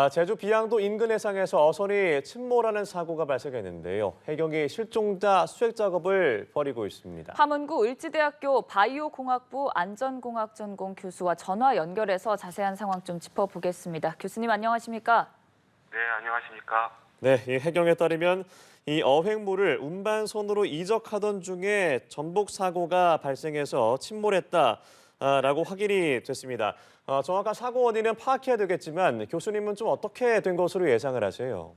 제주 비양도 인근 해상에서 어선이 침몰하는 사고가 발생했는데요. 해경이 실종자 수색 작업을 벌이고 있습니다. 함흥구 을지대학교 바이오공학부 안전공학 전공 교수와 전화 연결해서 자세한 상황 좀 짚어보겠습니다. 교수님 안녕하십니까? 네, 안녕하십니까? 네, 이 해경에 따르면 이 어획물을 운반선으로 이적하던 중에 전복 사고가 발생해서 침몰했다라고 확인이 됐습니다. 정확한 사고 원인은 파악해야 되겠지만 교수님은 좀 어떻게 된 것으로 예상을 하세요?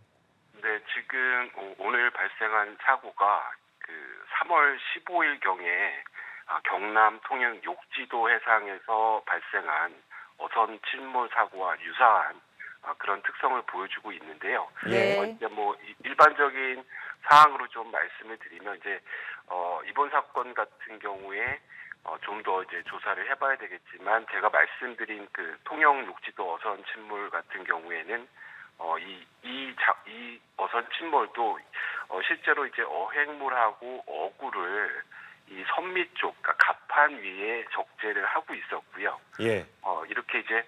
네, 지금 오늘 발생한 사고가 3월 15일경에 경남 통영 욕지도 해상에서 발생한 어선 침몰 사고와 유사한 그런 특성을 보여주고 있는데요. 네. 이제 일반적인 사항으로 좀 말씀을 드리면 이번 사건 같은 경우에 좀 더 이제 조사를 해봐야 되겠지만 제가 말씀드린 그 통영 욕지도 어선 침몰 같은 경우에는 이 어선 침몰도 실제로 이제 어획물하고 어구를 이 선미 쪽, 그러니까 갑판 위에 적재를 하고 있었고요. 예. 이렇게 이제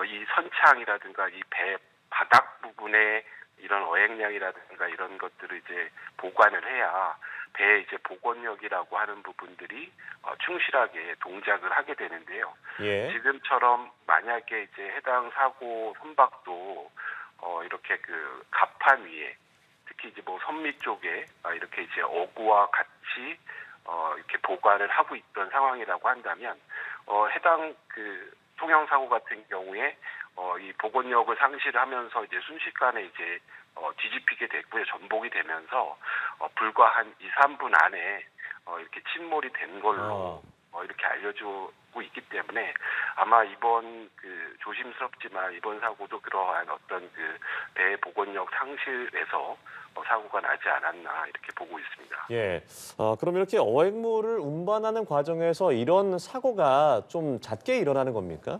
이 선창이라든가 이 배 바닥 부분에 이런 어획량이라든가 이런 것들을 이제 보관을 해야 배의 이제 복원력이라고 하는 부분들이 충실하게 동작을 하게 되는데요. 예. 지금처럼 만약에 이제 해당 사고 선박도 이렇게 그 갑판 위에 특히 이제 선미 쪽에 이렇게 이제 어구와 같이 이렇게 보관을 하고 있던 상황이라고 한다면 해당 그 통영 사고 같은 경우에 이 복원력을 상실하면서 이제 순식간에 이제 뒤집히게 됐고요. 전복이 되면서 불과 한 2, 3분 안에 이렇게 침몰이 된 걸로 이렇게 알려주고 있기 때문에 아마 이번 조심스럽지만 이번 사고도 그러한 어떤 배의 복원력 상실에서 사고가 나지 않았나 이렇게 보고 있습니다. 예. 그럼 이렇게 어획물을 운반하는 과정에서 이런 사고가 좀 잦게 일어나는 겁니까?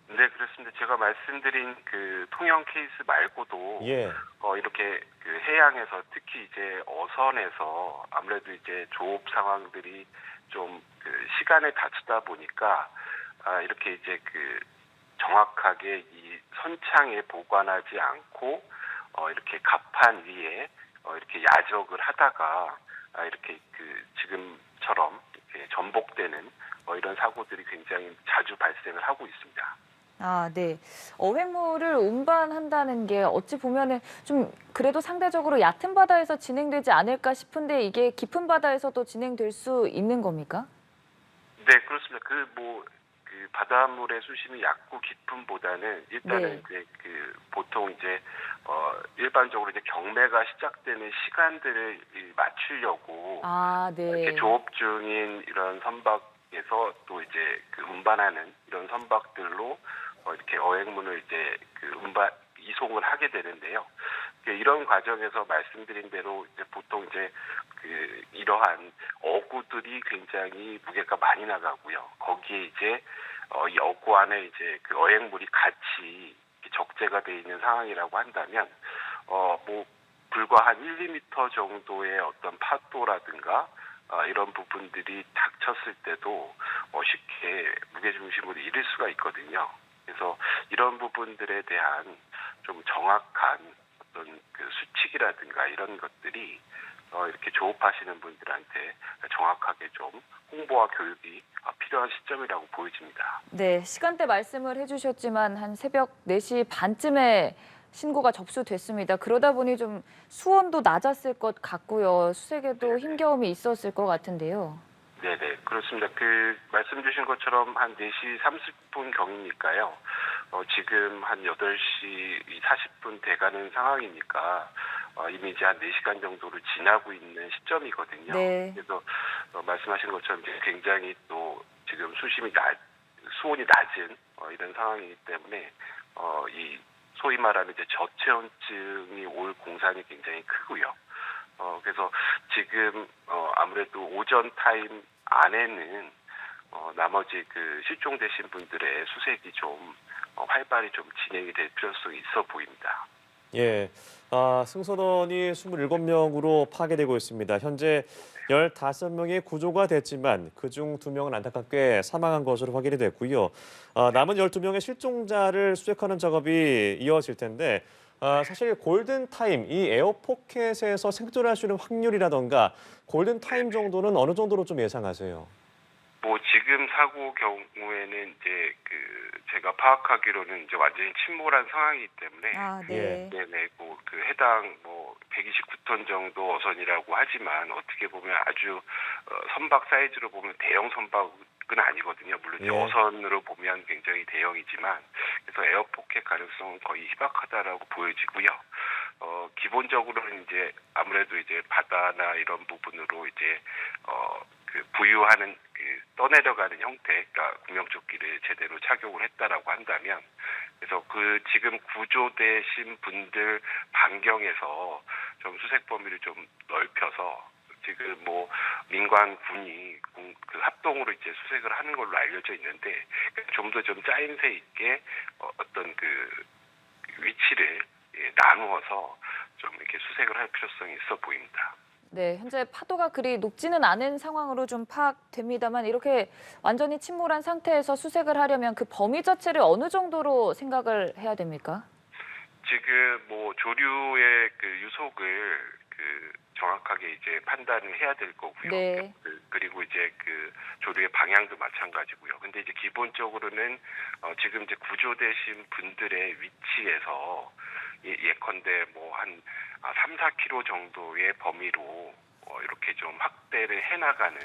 네, 그렇습니다. 제가 말씀드린 그 통영 케이스 말고도 예. 이렇게 그 해양에서 특히 이제 어선에서 아무래도 이제 조업 상황들이 좀 시간에 다치다 보니까 이렇게 이제 정확하게 이 선창에 보관하지 않고 이렇게 갑판 위에 이렇게 야적을 하다가 이렇게 지금처럼 이렇게 전복되는 이런 사고들이 굉장히 자주 발생을 하고 있습니다. 네. 어획물을 운반한다는 게 어찌 보면은 좀 그래도 상대적으로 얕은 바다에서 진행되지 않을까 싶은데 이게 깊은 바다에서도 진행될 수 있는 겁니까? 네, 그렇습니다. 바닷물의 수심이 얇고 깊음보다는 일단은 네. 보통 이제 일반적으로 이제 경매가 시작되는 시간들을 맞추려고 네. 이렇게 조업 중인 이런 선박에서 또 이제 운반하는 이런 선박들로 이렇게 어획물을 이제 이송을 하게 되는데요. 이런 과정에서 말씀드린 대로 이제 보통 이제 이러한 어구들이 굉장히 무게가 많이 나가고요. 거기에 이제 이 어구 안에 이제 어획물이 같이 적재가 돼 있는 상황이라고 한다면 불과 한 1, 2m 정도의 어떤 파도라든가 이런 부분들이 닥쳤을 때도 쉽게 무게 중심을 잃을 수가 있거든요. 그래서 이런 부분들에 대한 좀 정확한 어떤 수칙이라든가 이런 것들이 이렇게 조업하시는 분들한테 정확하게 좀 홍보와 교육이 필요한 시점이라고 보여집니다. 네, 시간대 말씀을 해주셨지만 한 새벽 4시 반쯤에 신고가 접수됐습니다. 그러다 보니 좀 수온도 낮았을 것 같고요. 수색에도 힘겨움이 있었을 것 같은데요. 네네, 그렇습니다. 말씀 주신 것처럼 한 4시 30분 경이니까요. 지금 한 8시 40분 돼가는 상황이니까 이미 이제 한 4시간 정도를 지나고 있는 시점이거든요. 네. 그래서 말씀하신 것처럼 이제 굉장히 또 지금 수온이 낮은 이런 상황이기 때문에 이 소위 말하는 이제 저체온증이 올 공산이 굉장히 크고요. 그래서 지금 아무래도 오전 타임 안에는 나머지 실종되신 분들의 수색이 좀 활발히 좀 진행이 될 필요성이 있어 보입니다. 예. 승선원이 27명으로 파괴되고 있습니다. 현재 15명이 구조가 됐지만 그중 2명은 안타깝게 사망한 것으로 확인이 됐고요. 남은 12명의 실종자를 수색하는 작업이 이어질 텐데 사실 골든타임, 이 에어포켓에서 생존할 수 있는 확률이라던가 골든타임 정도는 어느 정도로 좀 예상하세요? 뭐 지금 사고 경우에는 이제 제가 파악하기로는 이제 완전히 침몰한 상황이기 때문에 아, 예. 네. 네네, 그 해당 129톤 정도 어선이라고 하지만 어떻게 보면 아주 선박 사이즈로 보면 대형 선박은 아니거든요. 물론 이제 예. 어선으로 보면 굉장히 대형이지만 그래서 에어포켓 가능성은 거의 희박하다라고 보여지고요. 기본적으로는 이제 아무래도 이제 바다나 이런 부분으로 이제 부유하는 떠내려가는 형태, 그러니까 구명조끼를 제대로 착용을 했다라고 한다면, 그래서 지금 구조되신 분들 반경에서 좀 수색 범위를 좀 넓혀서 지금 민관군이 합동으로 이제 수색을 하는 걸로 알려져 있는데 좀 더 좀 짜임새 있게 어떤 위치를 나누어서 좀 이렇게 수색을 할 필요성이 있어 보입니다. 네, 현재 파도가 그리 높지는 않은 상황으로 좀 파악됩니다만 이렇게 완전히 침몰한 상태에서 수색을 하려면 그 범위 자체를 어느 정도로 생각을 해야 됩니까? 지금 조류의 유속을 정확하게 이제 판단을 해야 될 거고요. 네. 그리고 이제 조류의 방향도 마찬가지고요. 근데 이제 기본적으로는 지금 이제 구조되신 분들의 위치에서 예컨대 한 3-4km 정도의 범위로 이렇게 좀 확대를 해나가는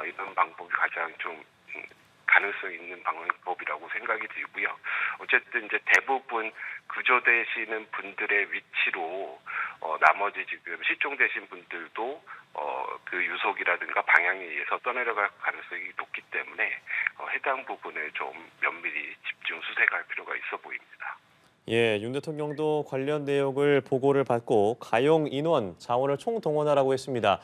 이런 방법이 가장 좀 가능성 있는 방법이라고 생각이 들고요. 어쨌든 이제 대부분 구조되시는 분들의 위치로 나머지 지금 실종되신 분들도 그 유속이라든가 방향에 의해서 떠내려갈 가능성이 높기 때문에 해당 부분을 좀 면밀히 집중 수색할 필요가 있어 보입니다. 예, 윤 대통령도 관련 내역을 보고를 받고 가용 인원, 자원을 총동원하라고 했습니다.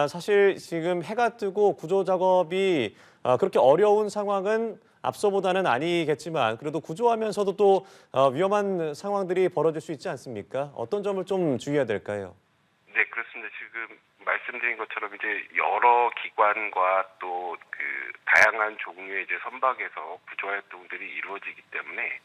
사실 지금 해가 뜨고 구조 작업이 그렇게 어려운 상황은 앞서보다는 아니겠지만 그래도 구조하면서도 또 위험한 상황들이 벌어질 수 있지 않습니까? 어떤 점을 좀 주의해야 될까요? 네, 그렇습니다. 지금 말씀드린 것처럼 이제 여러 기관과 또 다양한 종류의 이제 선박에서 구조 활동들이 이루어지기 때문에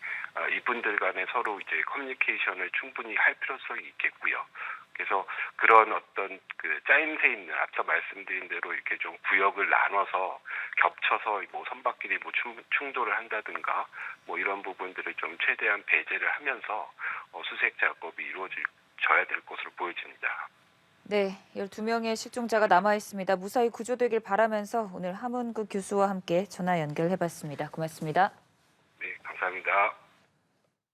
이분들 간에 서로 이제 커뮤니케이션을 충분히 할 필요성이 있겠고요. 그래서 그런 어떤 짜임새 있는 앞서 말씀드린 대로 이렇게 좀 구역을 나눠서 겹쳐서 선박끼리 충돌을 한다든가 이런 부분들을 좀 최대한 배제를 하면서 수색 작업이 이루어져야 될 것으로 보여집니다. 네, 12명의 실종자가 남아 있습니다. 무사히 구조되길 바라면서 오늘 함은구 교수와 함께 전화 연결해봤습니다. 고맙습니다. 네, 감사합니다.